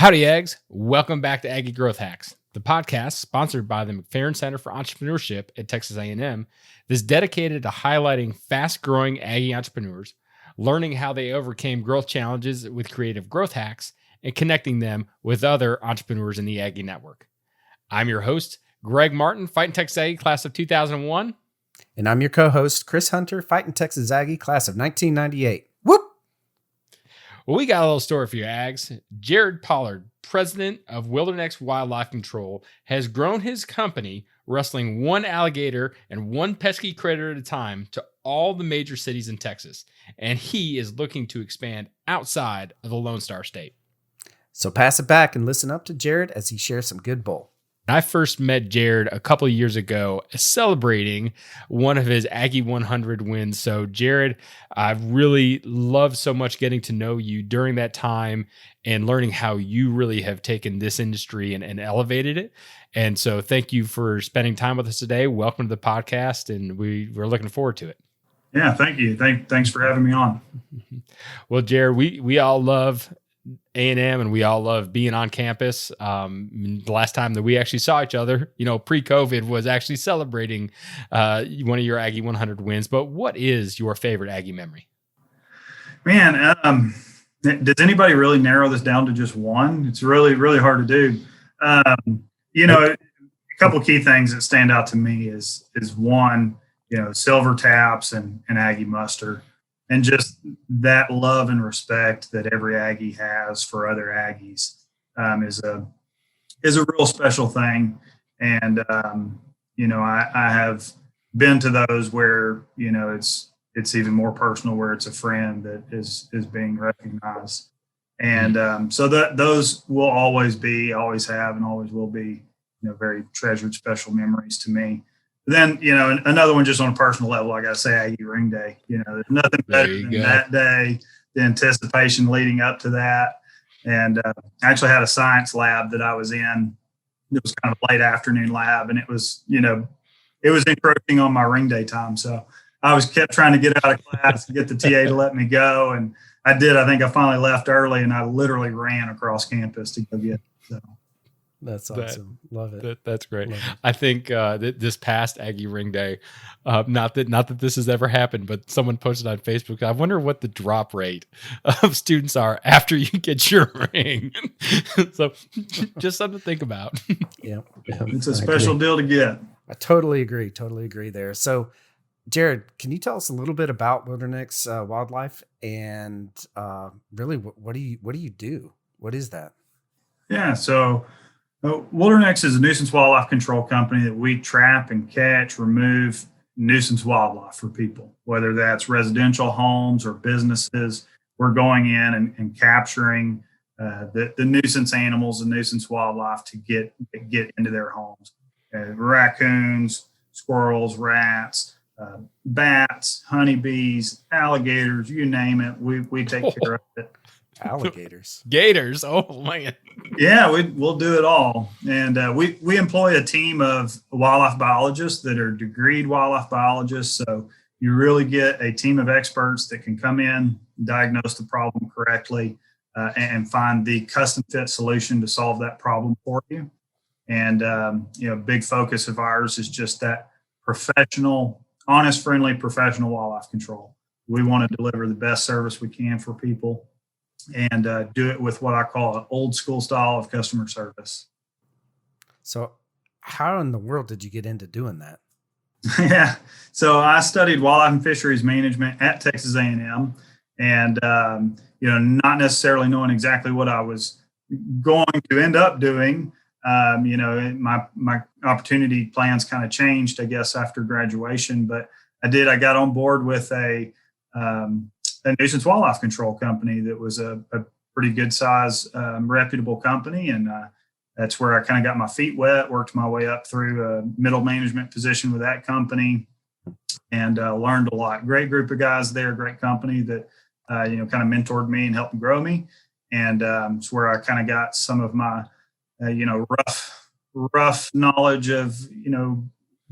Howdy Ags, welcome back to Aggie Growth Hacks, the podcast sponsored by the McFerrin Center for Entrepreneurship at Texas A&M that's dedicated to highlighting fast-growing Aggie entrepreneurs, learning how they overcame growth challenges with creative growth hacks, and connecting them with other entrepreneurs in the Aggie network. I'm your host, Greg Martin, Fighting Texas Aggie, class of 2001. And I'm your co-host, Chris Hunter, Fighting Texas Aggie, class of 1998. Whoop! Well, we got a little story for you, Ags. Jared Pollard, president of Wildernex Wildlife Control, has grown his company wrestling one alligator and one pesky critter at a time to all the major cities in Texas. And he is looking to expand outside of the Lone Star State. So pass it back and listen up to Jared as he shares some good bull. I first met Jared a couple of years ago celebrating one of his Aggie 100 wins. So Jared, I've really loved so much getting to know you during that time and learning how you really have taken this industry and elevated it. And so thank you for spending time with us today. Welcome to the podcast, and we're looking forward to it. Yeah, thank you. Thanks for having me on. Well, Jared, we all love A&M and we all love being on campus. The last time that we actually saw each other, pre-COVID, was actually celebrating one of your Aggie 100 wins. But what is your favorite Aggie memory? Man, does anybody really narrow this down to just one? It's really, really hard to do. A couple of key things that stand out to me is one, silver taps and Aggie muster. And just that love and respect that every Aggie has for other Aggies is a real special thing. And I have been to those where it's even more personal, where it's a friend that is being recognized. And so those will always have, and always will be very treasured, special memories to me. Then, another one just on a personal level, I got to say Aggie Ring Day. There's nothing better than that day, the anticipation leading up to that. And I actually had a science lab that I was in. It was kind of a late afternoon lab, and it was encroaching on my Ring Day time. So I kept trying to get out of class and get the TA to let me go. And I did. I think I finally left early, and I literally ran across campus to go get it. So. That's awesome. Love it. That's great. I think this past Aggie Ring Day, not that this has ever happened, but someone posted on Facebook, I wonder what the drop rate of students are after you get your ring. So just something to think about. Yeah. It's a special deal to get. I totally agree there. So Jared, can you tell us a little bit about Wildernex Wildlife and really what do you do? What is that? Yeah. So Wildernex is a nuisance wildlife control company that we trap and catch, remove nuisance wildlife for people, whether that's residential homes or businesses. We're going in and capturing the nuisance animals and nuisance wildlife to get into their homes. Raccoons, squirrels, rats, bats, honeybees, alligators, you name it. We take care of it. Alligators, gators. Oh man. Yeah, we'll do it all. And we employ a team of wildlife biologists that are degreed wildlife biologists. So you really get a team of experts that can come in, diagnose the problem correctly, and find the custom fit solution to solve that problem for you. And big focus of ours is just that professional, honest, friendly, professional wildlife control. We want to deliver the best service we can for people, and do it with what I call an old school style of customer service. So how in the world did you get into doing that? Yeah. So I studied wildlife and fisheries management at Texas A&M, and, not necessarily knowing exactly what I was going to end up doing. My opportunity plans kind of changed, I guess, after graduation, but I got on board with a nuisance wildlife control company that was a pretty good size, reputable company. And that's where I kind of got my feet wet, worked my way up through a middle management position with that company, and learned a lot. Great group of guys there, great company that, kind of mentored me and helped grow me. And it's where I kind of got some of my, rough knowledge of,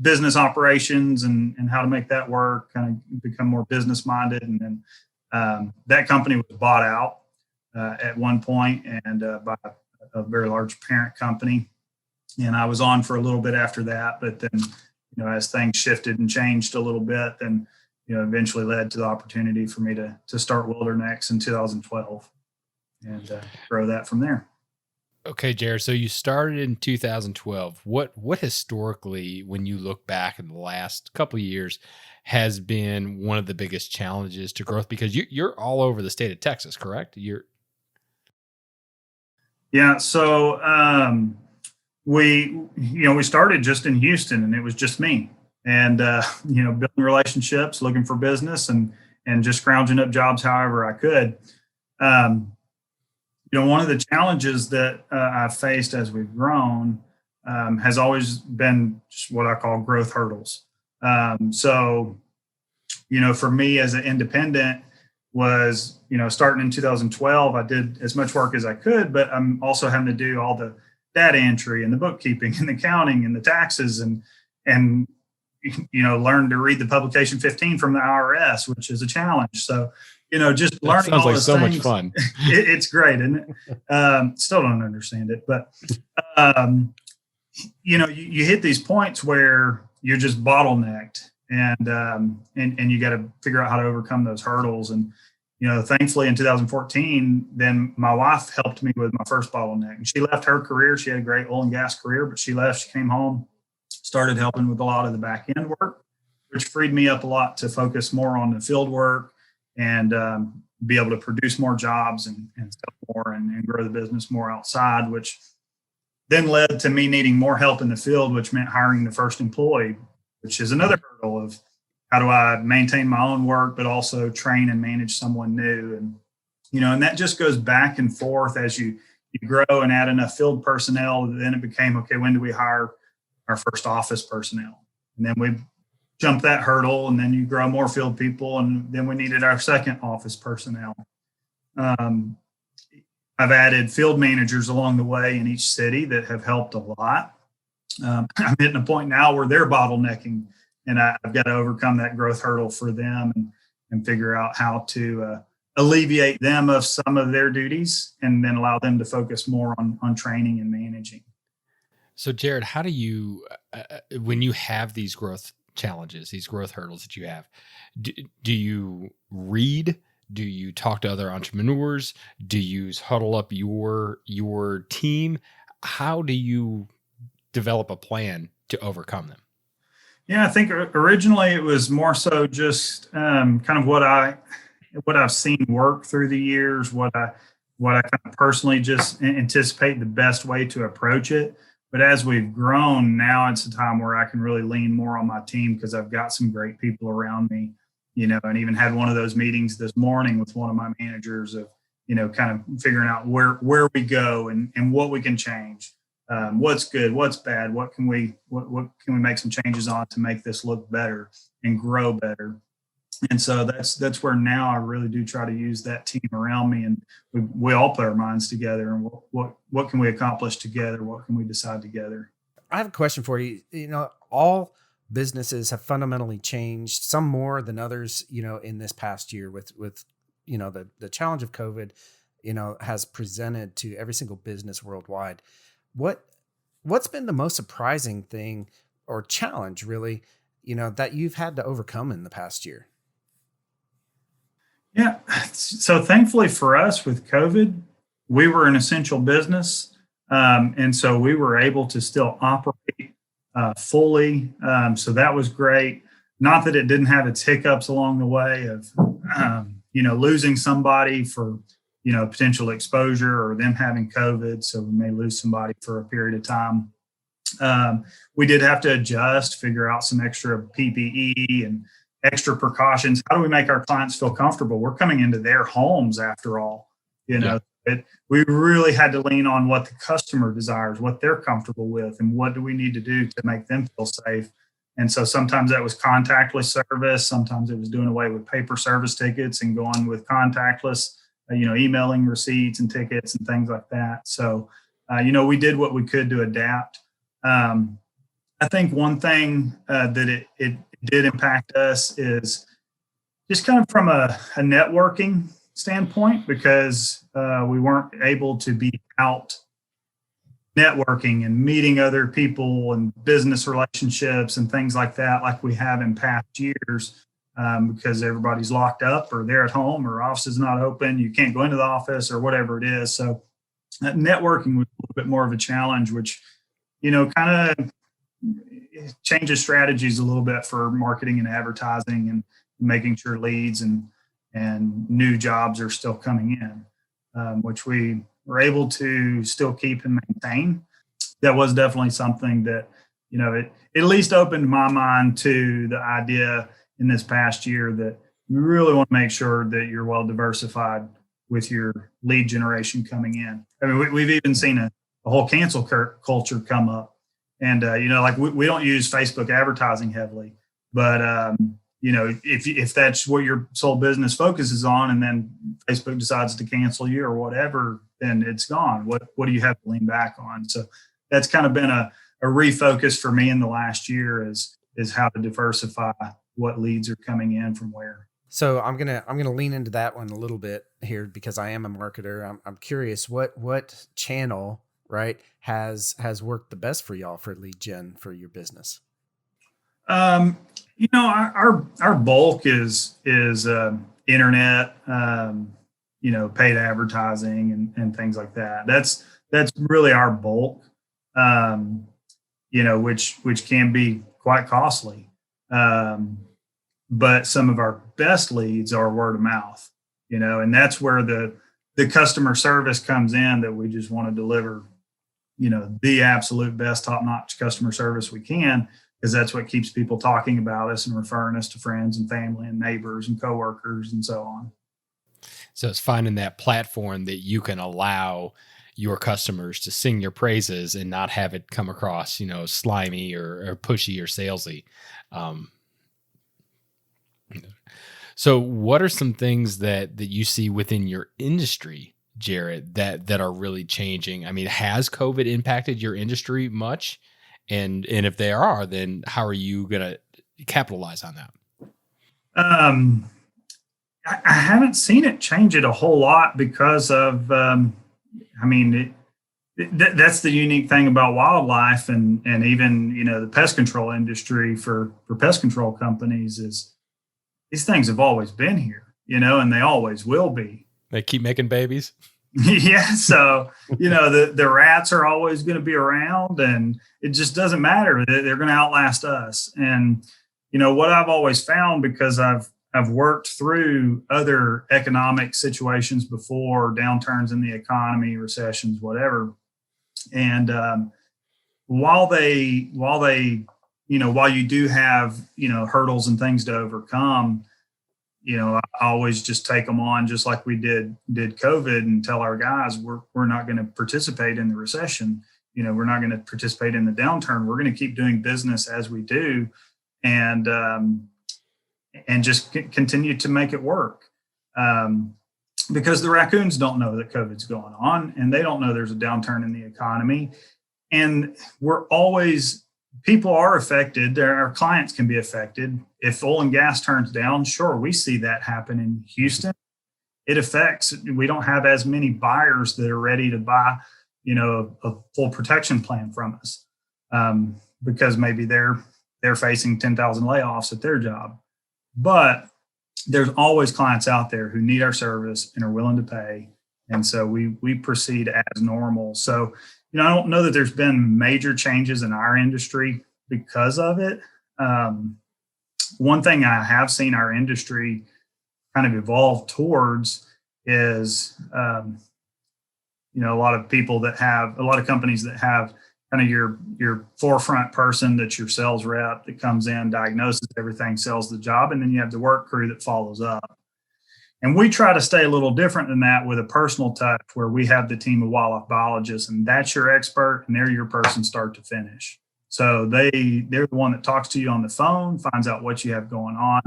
business operations and how to make that work, kind of become more business minded. And then that company was bought out at one point, and by a very large parent company. And I was on for a little bit after that, but then, as things shifted and changed a little bit, then, eventually led to the opportunity for me to start Wildernex in 2012 and grow that from there. Okay, Jared. So you started in 2012. What historically, when you look back in the last couple of years, has been one of the biggest challenges to growth? Because you're all over the state of Texas, correct? Yeah. So we started just in Houston, and it was just me, and building relationships, looking for business, and just scrounging up jobs however I could. One of the challenges that I've faced as we've grown has always been just what I call growth hurdles. So, for me as an independent was, starting in 2012, I did as much work as I could, but I'm also having to do all the data entry and the bookkeeping and the accounting and the taxes and learn to read the publication 15 from the IRS, which is a challenge. So, just learning all those so things. Much fun. It's great, isn't it? Still don't understand it, but you hit these points where you're just bottlenecked, and you got to figure out how to overcome those hurdles. And thankfully in 2014, then my wife helped me with my first bottleneck. And she left her career; she had a great oil and gas career, but she left. She came home, started helping with a lot of the back end work, which freed me up a lot to focus more on the field work and be able to produce more jobs and sell more and grow the business more outside, which then led to me needing more help in the field, which meant hiring the first employee, which is another hurdle of how do I maintain my own work, but also train and manage someone new. And that just goes back and forth as you grow and add enough field personnel. Then it became, okay, when do we hire our first office personnel? And then we jump that hurdle, and then you grow more field people, and then we needed our second office personnel. I've added field managers along the way in each city that have helped a lot. I'm hitting a point now where they're bottlenecking, and I've got to overcome that growth hurdle for them and figure out how to alleviate them of some of their duties and then allow them to focus more on training and managing. So, Jared, how do you, when you have these growth challenges, these growth hurdles that you have, do you read? Do you talk to other entrepreneurs? Do you huddle up your team? How do you develop a plan to overcome them? Yeah, I think originally it was more so just kind of what I've seen work through the years, what I kind of personally just anticipate the best way to approach it. But as we've grown, now it's a time where I can really lean more on my team because I've got some great people around me, and even had one of those meetings this morning with one of my managers of, kind of figuring out where we go and what we can change, what's good, what's bad, what can we make some changes on to make this look better and grow better. And so that's where now I really do try to use that team around me, and we all put our minds together and what can we accomplish together? What can we decide together? I have a question for you. All businesses have fundamentally changed, some more than others, in this past year with the challenge of COVID, has presented to every single business worldwide. What's been the most surprising thing or challenge really, that you've had to overcome in the past year? Yeah. So thankfully for us with COVID, we were an essential business. And so we were able to still operate fully. So that was great. Not that it didn't have its hiccups along the way of, losing somebody for, potential exposure or them having COVID. So we may lose somebody for a period of time. We did have to adjust, figure out some extra PPE and extra precautions. How do we make our clients feel comfortable? We're coming into their homes after all, we really had to lean on what the customer desires, what they're comfortable with, and what do we need to do to make them feel safe. And so sometimes that was contactless service. Sometimes it was doing away with paper service tickets and going with contactless, emailing receipts and tickets and things like that. So, we did what we could to adapt. I think one thing that it did impact us is just kind of from a networking standpoint, because we weren't able to be out networking and meeting other people and business relationships and things like that, like we have in past years, because everybody's locked up or they're at home or office is not open. You can't go into the office or whatever it is. So networking was a little bit more of a challenge, which, kind of changes strategies a little bit for marketing and advertising and making sure leads and new jobs are still coming in, which we were able to still keep and maintain. That was definitely something that, it at least opened my mind to the idea in this past year that you really want to make sure that you're well diversified with your lead generation coming in. I mean, we've even seen a whole cancel culture come up. And, like we don't use Facebook advertising heavily, but, if that's what your sole business focuses on and then Facebook decides to cancel you or whatever, then it's gone. What do you have to lean back on? So that's kind of been a refocus for me in the last year is how to diversify what leads are coming in from where. So I'm gonna lean into that one a little bit here because I am a marketer. I'm curious what channel, right, has worked the best for y'all for lead gen for your business? Our bulk is internet, paid advertising and things like that. That's really our bulk, which can be quite costly. But some of our best leads are word of mouth, and that's where the customer service comes in, that we just want to deliver, the absolute best top-notch customer service we can, because that's what keeps people talking about us and referring us to friends and family and neighbors and coworkers and so on. So it's finding that platform that you can allow your customers to sing your praises and not have it come across, slimy or pushy or salesy. So what are some things that you see within your industry, Jared, that are really changing? I mean, has COVID impacted your industry much? And if they are, then how are you going to capitalize on that? I haven't seen it change it a whole lot because of, that's the unique thing about wildlife and even, the pest control industry for pest control companies is these things have always been here, and they always will be. They keep making babies. Yeah. So, the rats are always going to be around and it just doesn't matter. They're going to outlast us. And, what I've always found, because I've worked through other economic situations before, downturns in the economy, recessions, whatever. And while you do have, hurdles and things to overcome, I always just take them on, just like we did COVID, and tell our guys, we're not going to participate in the recession. We're not going to participate in the downturn. We're going to keep doing business as we do, and just continue to make it work. Because the raccoons don't know that COVID's going on, and they don't know there's a downturn in the economy. And people are affected. Our clients can be affected. If oil and gas turns down, sure, we see that happen in Houston. We don't have as many buyers that are ready to buy, a full protection plan from us, because maybe they're facing 10,000 layoffs at their job. But there's always clients out there who need our service and are willing to pay. And so we proceed as normal. So, I don't know that there's been major changes in our industry because of it. One thing I have seen our industry kind of evolve towards is, a lot of companies that have kind of your forefront person that's your sales rep that comes in, diagnoses everything, sells the job, and then you have the work crew that follows up. And we try to stay a little different than that with a personal touch, where we have the team of wildlife biologists, and that's your expert, and they're your person start to finish. So they're the one that talks to you on the phone, finds out what you have going on.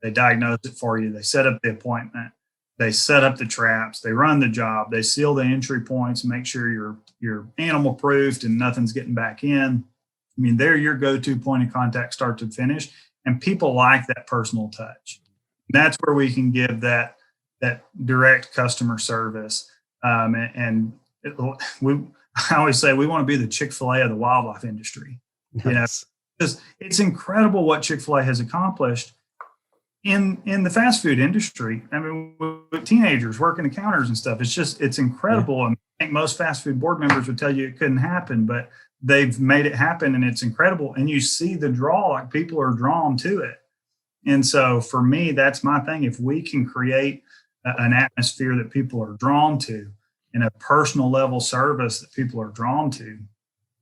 They diagnose it for you. They set up the appointment. They set up the traps. They run the job. They seal the entry points and make sure you're animal proofed and nothing's getting back in. I mean, they're your go-to point of contact, start to finish. And people like that personal touch. That's where we can give that direct customer service. I always say we want to be the Chick-fil-A of the wildlife industry. You know, Nice. because it's incredible what Chick-fil-A has accomplished in the fast food industry. I mean, with teenagers working the counters and stuff, it's incredible. Yeah. And I think most fast food board members would tell you it couldn't happen, but they've made it happen, and it's incredible. And you see the draw, like people are drawn to it. And so for me, that's my thing. If we can create an atmosphere that people are drawn to, and a personal level service that people are drawn to,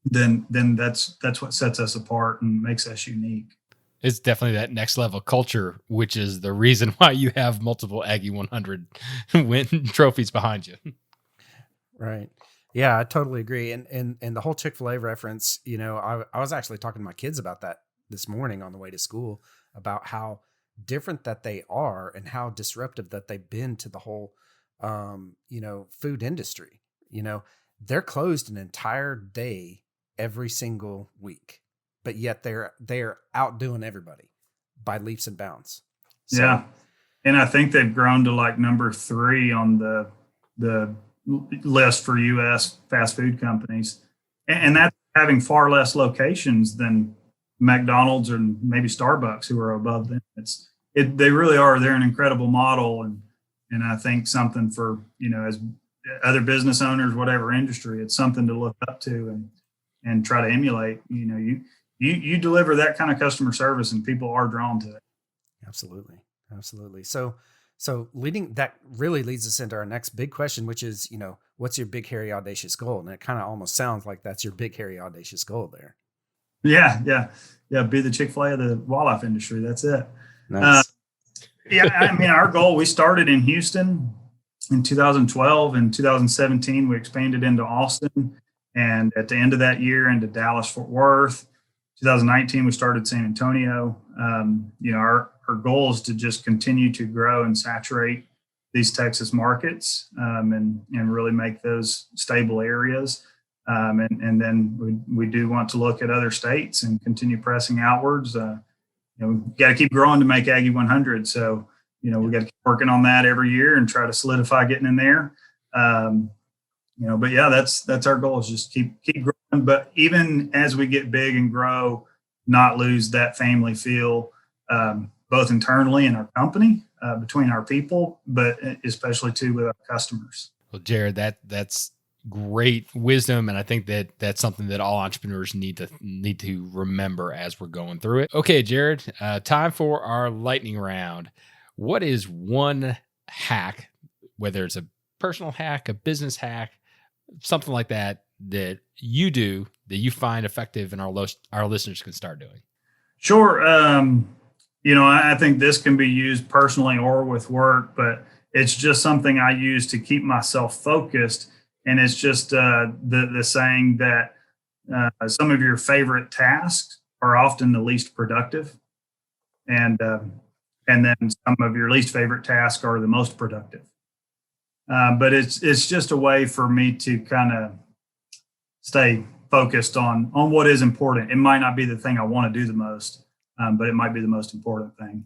then that's what sets us apart and makes us unique. It's definitely that next level culture, which is the reason why you have multiple Aggie 100 win trophies behind you. Right. Yeah, I totally agree. And the whole Chick-fil-A reference, you know, I was actually talking to my kids about that this morning on the way to school, about how different that they are and how disruptive that they've been to the whole, you know, food industry. You know, they're closed an entire day every single week, but yet they're outdoing everybody by leaps and bounds. So, Yeah. And I think they've grown to like number 3 on the list for U.S. fast food companies. And that's having far less locations than McDonald's or maybe Starbucks, who are above them. They really are. They're an incredible model. And I think something for, you know, as other business owners, whatever industry, it's something to look up to and try to emulate. You know, you deliver that kind of customer service and people are drawn to it. Absolutely. So that really leads us into our next big question, which is, you know, what's your big, hairy, audacious goal? And it kind of almost sounds like that's your big, hairy, audacious goal there. Yeah. Be the Chick-fil-A of the wildlife industry. That's it. Nice. Yeah. I mean, our goal, we started in Houston in 2012. In 2017, we expanded into Austin, and at the end of that year into Dallas, Fort Worth. 2019, we started San Antonio. You know, our goal is to just continue to grow and saturate these Texas markets, and really make those stable areas. And then we do want to look at other states and continue pressing outwards. You know, we've got to keep growing to make Aggie 100. So, you know, we got to keep working on that every year and try to solidify getting in there. You know, but yeah, that's our goal, is just keep growing. But even as we get big and grow, not lose that family feel, both internally in our company, between our people, but especially too with our customers. Well, Jared, that's great wisdom, and I think that's something that all entrepreneurs need to remember as we're going through it. Okay, Jared, time for our lightning round. What is one hack, whether it's a personal hack, a business hack, something like that you do that you find effective and our listeners can start doing? Sure. You know, I think this can be used personally or with work, but it's just something I use to keep myself focused. And it's just the saying that some of your favorite tasks are often the least productive, and then some of your least favorite tasks are the most productive. But it's just a way for me to kind of stay focused on what is important. It might not be the thing I want to do the most, but it might be the most important thing.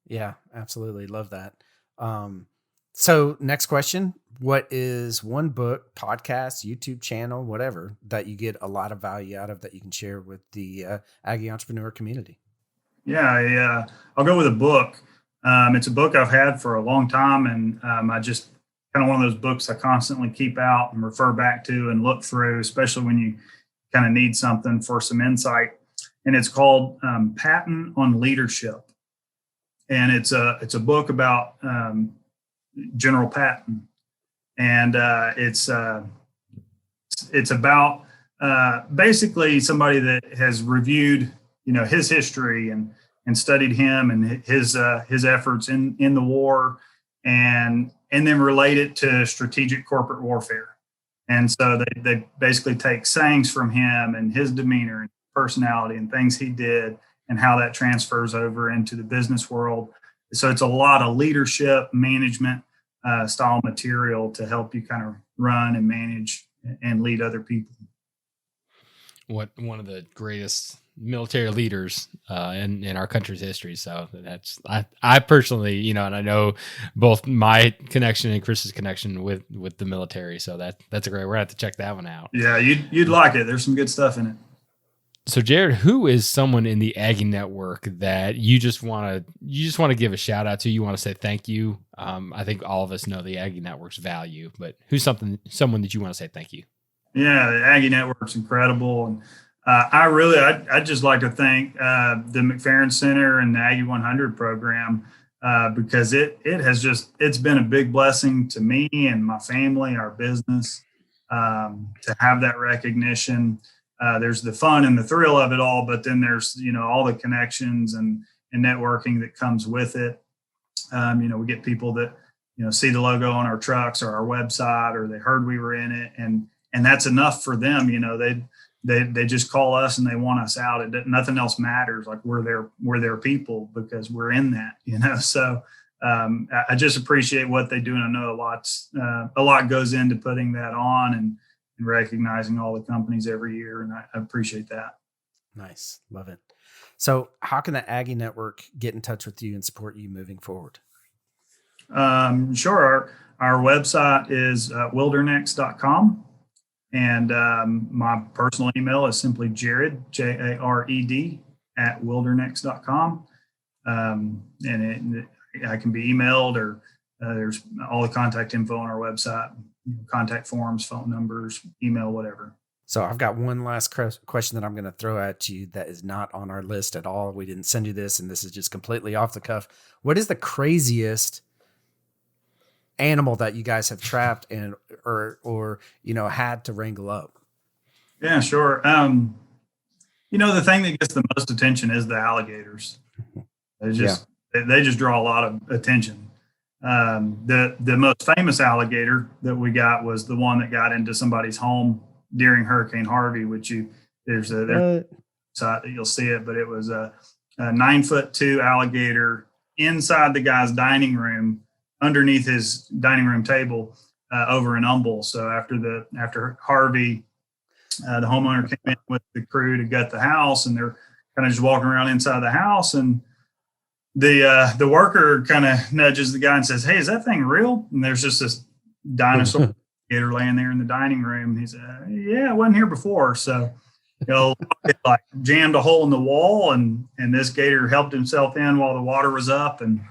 Yeah, absolutely. Love that. So next question, what is one book, podcast, YouTube channel, whatever, that you get a lot of value out of that you can share with the Aggie entrepreneur community? Yeah, I'll go with a book. It's a book I've had for a long time, and I just kind of one of those books I constantly keep out and refer back to and look through, especially when you kind of need something for some insight. And it's called Patton on Leadership, and it's a book about General Patton, and it's about basically somebody that has reviewed, you know, his history and studied him and his efforts in the war, and then relate it to strategic corporate warfare. And so they basically take sayings from him and his demeanor and personality and things he did and how that transfers over into the business world. So it's a lot of leadership, management style material to help you kind of run and manage and lead other people. One of the greatest military leaders in our country's history. So I personally, and I know both my connection and Chris's connection with the military. So that's a great. We're gonna have to check that one out. Yeah, you'd like it. There's some good stuff in it. So Jared, who is someone in the Aggie network that you just want to give a shout out to? You want to say thank you? I think all of us know the Aggie network's value, but who's someone that you want to say thank you? Yeah, the Aggie network's incredible, and I'd just like to thank the McFerrin Center and the Aggie 100 program because it's been a big blessing to me and my family, our business, to have that recognition. There's the fun and the thrill of it all, but then there's, all the connections and networking that comes with it. We get people that, see the logo on our trucks or our website, or they heard we were in it. And that's enough for them. They just call us and they want us out. Nothing else matters. Like we're their people because we're in that, so I just appreciate what they do. And I know a lot goes into putting that on and recognizing all the companies every year. And I appreciate that. Nice. Love it. So how can the Aggie network get in touch with you and support you moving forward? Sure. Our website is wildernex.com. And my personal email is simply Jared, Jared, @wildernex.com. And I can be emailed, or there's all the contact info on our website, contact forms, phone numbers, email, whatever. So I've got one last question that I'm going to throw at you that is not on our list at all. We didn't send you this, and this is just completely off the cuff. What is the craziest animal that you guys have trapped or had to wrangle up? Yeah, sure. The thing that gets the most attention is the alligators. They just draw a lot of attention. The most famous alligator that we got was the one that got into somebody's home during Hurricane Harvey, which there's a site that you'll see it, but it was a 9'2" alligator inside the guy's dining room, underneath his dining room table, over in Humble. So after Harvey, the homeowner came in with the crew to gut the house, and they're kind of just walking around inside the house, and the worker kind of nudges the guy and says, "Hey, is that thing real?" And there's just this dinosaur alligator laying there in the dining room. He said, "Yeah, it wasn't here before." So, it like jammed a hole in the wall, and this gator helped himself in while the water was up, and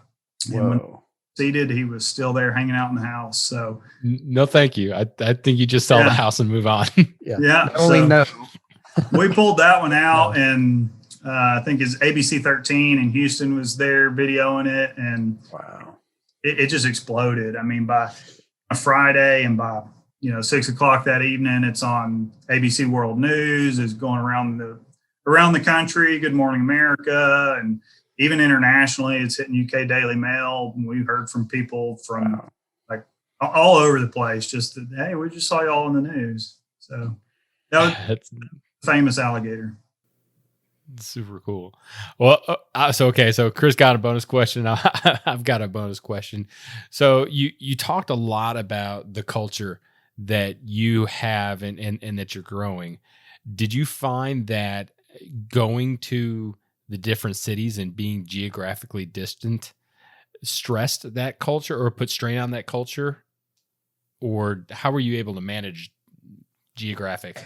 when seated, he was still there hanging out in the house. So no, thank you. I think you just sell the house and move on. Yeah. We pulled that one out, and I think his ABC 13 in Houston was there videoing it, and wow, it just exploded. I mean, by a Friday and by 6:00 that evening, it's on ABC World News. It's going around the country. Good Morning America, and even internationally, it's hitting UK Daily Mail. We've heard from people from like all over the place. Just that, hey, we just saw y'all in the news. So that was a famous alligator. Super cool. Well, so Chris got a bonus question. I've got a bonus question. So you talked a lot about the culture that you have and that you're growing. Did you find that going to the different cities and being geographically distant stressed that culture or put strain on that culture? Or how were you able to manage geographic?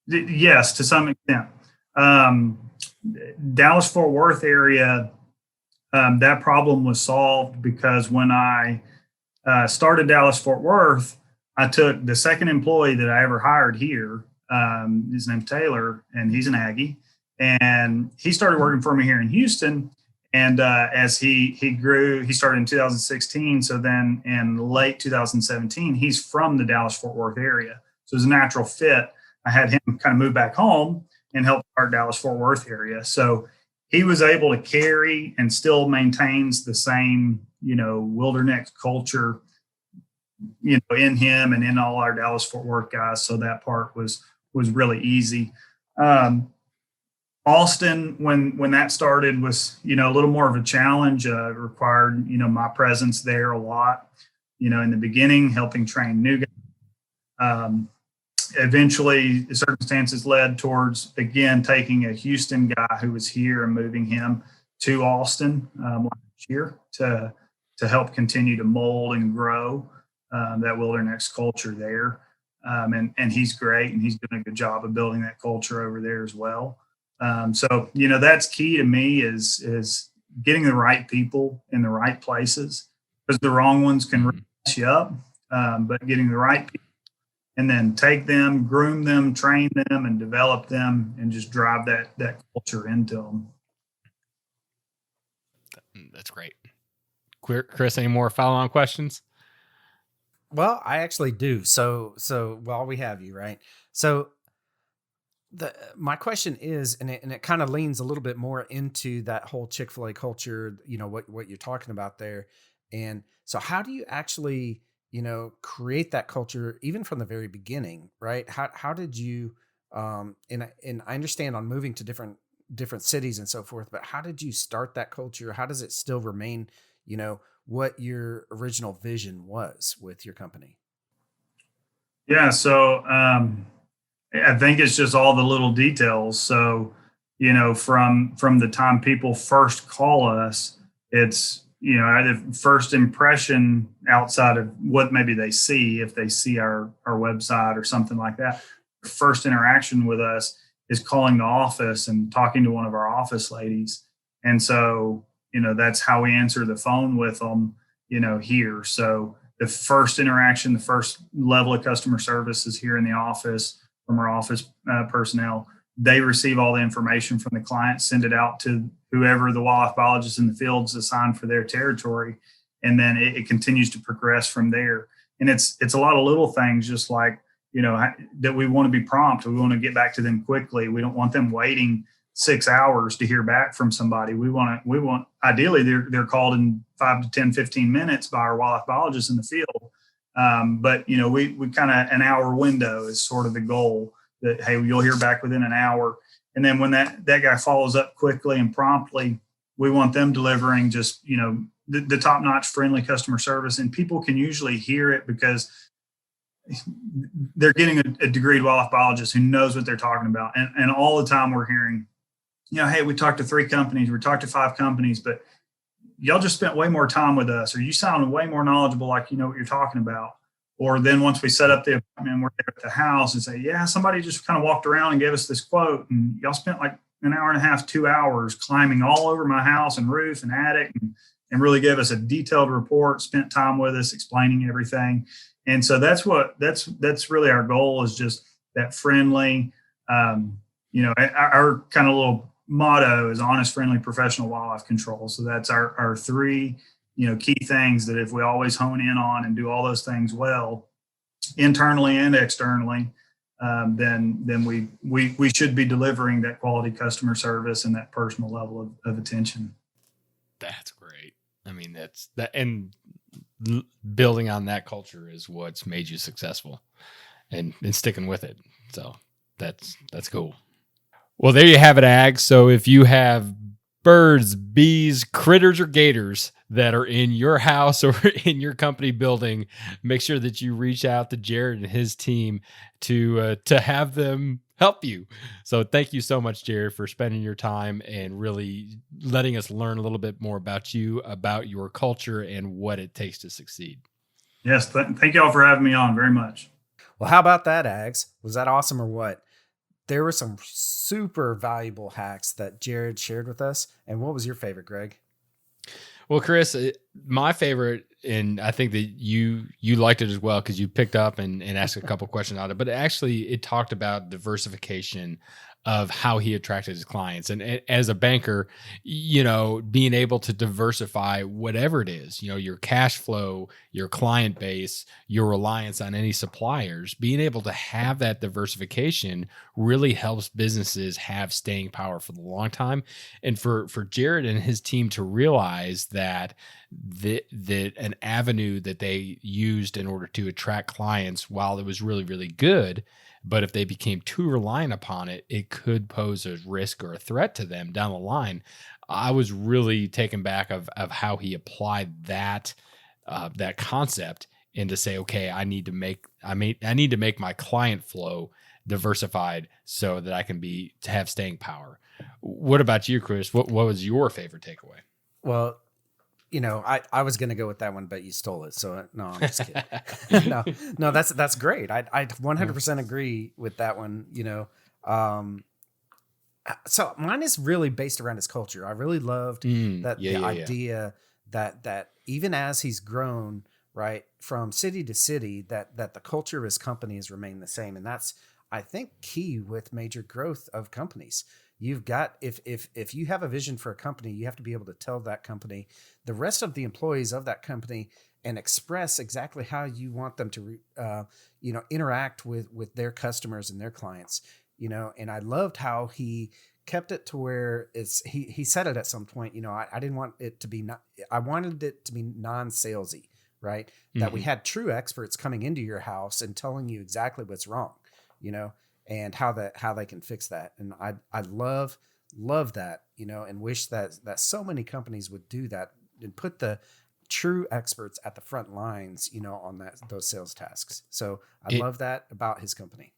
Yes, to some extent. Dallas-Fort Worth area, that problem was solved because when I started Dallas-Fort Worth, I took the second employee that I ever hired here. His name's Taylor, and he's an Aggie. And he started working for me here in Houston. And as he grew, he started in 2016. So then in late 2017, he's from the Dallas-Fort Worth area. So it was a natural fit. I had him kind of move back home and help our Dallas-Fort Worth area. So he was able to carry and still maintains the same, Wildernex culture, in him and in all our Dallas-Fort Worth guys. So that part was really easy. Austin, when that started, was, a little more of a challenge. It required, my presence there a lot, in the beginning, helping train new guys. eventually circumstances led towards, again, taking a Houston guy who was here and moving him to Austin last year to help continue to mold and grow that Wildernex culture there. And he's great, and he's doing a good job of building that culture over there as well. So, that's key to me is getting the right people in the right places, because the wrong ones can mess you up. But getting the right people, and then take them, groom them, train them, and develop them, and just drive that culture into them. That's great. Chris, any more follow-on questions? Well, I actually do. So while we have you, right? So my question is, and it kind of leans a little bit more into that whole Chick-fil-A culture, what you're talking about there. And so how do you actually, create that culture even from the very beginning, right? How did you, and I understand on moving to different cities and so forth, but how did you start that culture? How does it still remain, what your original vision was with your company? Yeah. So, I think it's just all the little details. So, from the time people first call us, it's, the first impression outside of what maybe they see, if they see our website or something like that, first interaction with us is calling the office and talking to one of our office ladies. And so, that's how we answer the phone with them, here. So the first interaction, the first level of customer service is here in the office from our office personnel. They receive all the information from the client, send it out to whoever the wildlife biologist in the fields assigned for their territory. And then it continues to progress from there. And it's a lot of little things, just like, that we want to be prompt. We want to get back to them quickly. We don't want them waiting 6 hours to hear back from somebody. We want ideally they're called in 5 to 10, 15 minutes by our wildlife biologist in the field. But we kind of, an hour window is sort of the goal, that, hey, you'll hear back within an hour. And then when that guy follows up quickly and promptly, we want them delivering just, the top-notch friendly customer service. And people can usually hear it because they're getting a degreed wildlife biologist who knows what they're talking about. And all the time we're hearing, hey, we talked to 3 companies, we talked to 5 companies, but y'all just spent way more time with us, or you sound way more knowledgeable, like you know what you're talking about. Or then once we set up the appointment, we're there at the house and say, yeah, somebody just kind of walked around and gave us this quote, and y'all spent like an hour and a half, 2 hours climbing all over my house and roof and attic, and really gave us a detailed report, spent time with us explaining everything. And so that's really our goal, is just that friendly, our kind of little motto is honest, friendly, professional wildlife control. So that's our 3, key things that if we always hone in on and do all those things well, internally and externally, then we should be delivering that quality customer service and that personal level of attention. That's great. I mean, that's that, and building on that culture is what's made you successful, and sticking with it. So that's cool. Well, there you have it, Ags. So if you have birds, bees, critters, or gators that are in your house or in your company building, make sure that you reach out to Jared and his team to have them help you. So thank you so much, Jared, for spending your time and really letting us learn a little bit more about you, about your culture, and what it takes to succeed. Yes. Thank you all for having me on very much. Well, how about that, Ags? Was that awesome or what? There were some super valuable hacks that Jared shared with us. And what was your favorite, Greg? Well, Chris, my favorite, and I think that you liked it as well because you picked up and asked a couple questions on it, but it talked about diversification of how he attracted his clients. And as a banker, being able to diversify whatever it is, your cash flow, your client base, your reliance on any suppliers, being able to have that diversification really helps businesses have staying power for the long time. And for Jared and his team to realize that an avenue that they used in order to attract clients, while it was really, really good, but if they became too reliant upon it, it could pose a risk or a threat to them down the line. I was really taken back of how he applied that concept and to say, okay, I need to make my client flow diversified so that I can to have staying power. What about you, Chris? What was your favorite takeaway? Well, I was going to go with that one, but you stole it. So no, I'm just kidding. no, that's great. I 100% agree with that one. So mine is really based around his culture. I really loved idea that even as he's grown, right, from city to city, that the culture of his company has remained the same. And that's, I think, key with major growth of companies. You've got, if you have a vision for a company, you have to be able to tell that company, the rest of the employees of that company, and express exactly how you want them to, interact with their customers and their clients. And I loved how he kept it to where he said it at some point, I didn't want it to be, I wanted it to be non-salesy, right? Mm-hmm. That we had true experts coming into your house and telling you exactly what's wrong, and how they can fix that. And I love that, and wish that so many companies would do that and put the true experts at the front lines, on those sales tasks. So I love that about his company.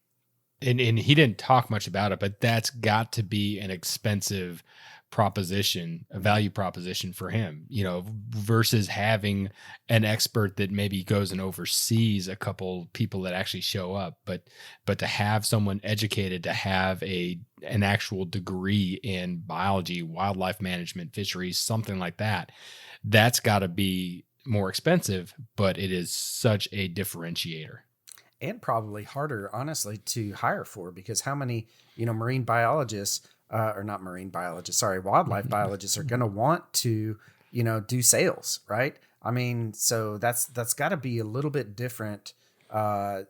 And he didn't talk much about it, but that's got to be an expensive proposition, a value proposition for him, versus having an expert that maybe goes and oversees a couple people that actually show up, but to have someone educated, to have an actual degree in biology, wildlife management, fisheries, something like that's got to be more expensive, but it is such a differentiator. And probably harder, honestly, to hire for, because how many, marine biologists, wildlife biologists are going to want to, do sales, right? I mean, so that's got to be a little bit different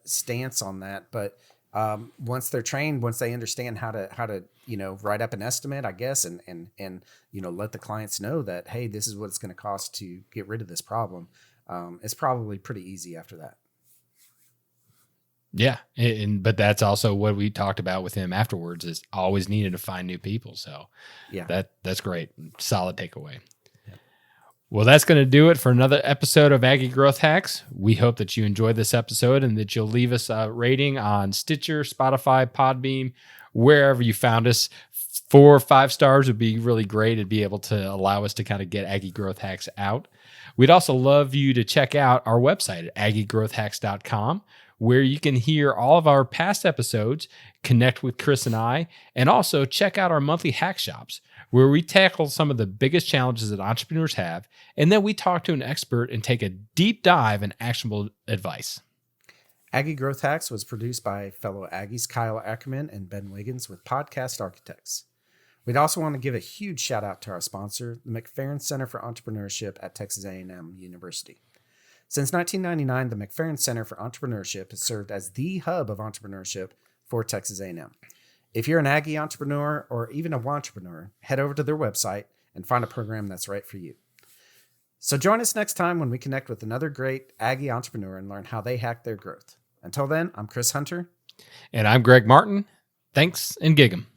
stance on that. But once they're trained, once they understand how to write up an estimate, I guess, and let the clients know that, hey, this is what it's going to cost to get rid of this problem. It's probably pretty easy after that. Yeah. But that's also what we talked about with him afterwards, is always needed to find new people. So yeah, that's great. Solid takeaway. Yeah. Well, that's going to do it for another episode of Aggie Growth Hacks. We hope that you enjoyed this episode and that you'll leave us a rating on Stitcher, Spotify, Podbeam, wherever you found us. 4 or 5 stars would be really great. It'd be able to allow us to kind of get Aggie Growth Hacks out. We'd also love you to check out our website at aggiegrowthhacks.com, where you can hear all of our past episodes, connect with Chris and I, and also check out our monthly hack shops, where we tackle some of the biggest challenges that entrepreneurs have, and then we talk to an expert and take a deep dive in actionable advice. Aggie Growth Hacks was produced by fellow Aggies Kyle Ackerman and Ben Wiggins with Podcast Architects. We'd also want to give a huge shout out to our sponsor, the McFerrin Center for Entrepreneurship at Texas A&M University. Since 1999, the McFerrin Center for Entrepreneurship has served as the hub of entrepreneurship for Texas A&M. If you're an Aggie entrepreneur or even a wantrepreneur, head over to their website and find a program that's right for you. So join us next time when we connect with another great Aggie entrepreneur and learn how they hack their growth. Until then, I'm Chris Hunter. And I'm Greg Martin. Thanks, and gig 'em.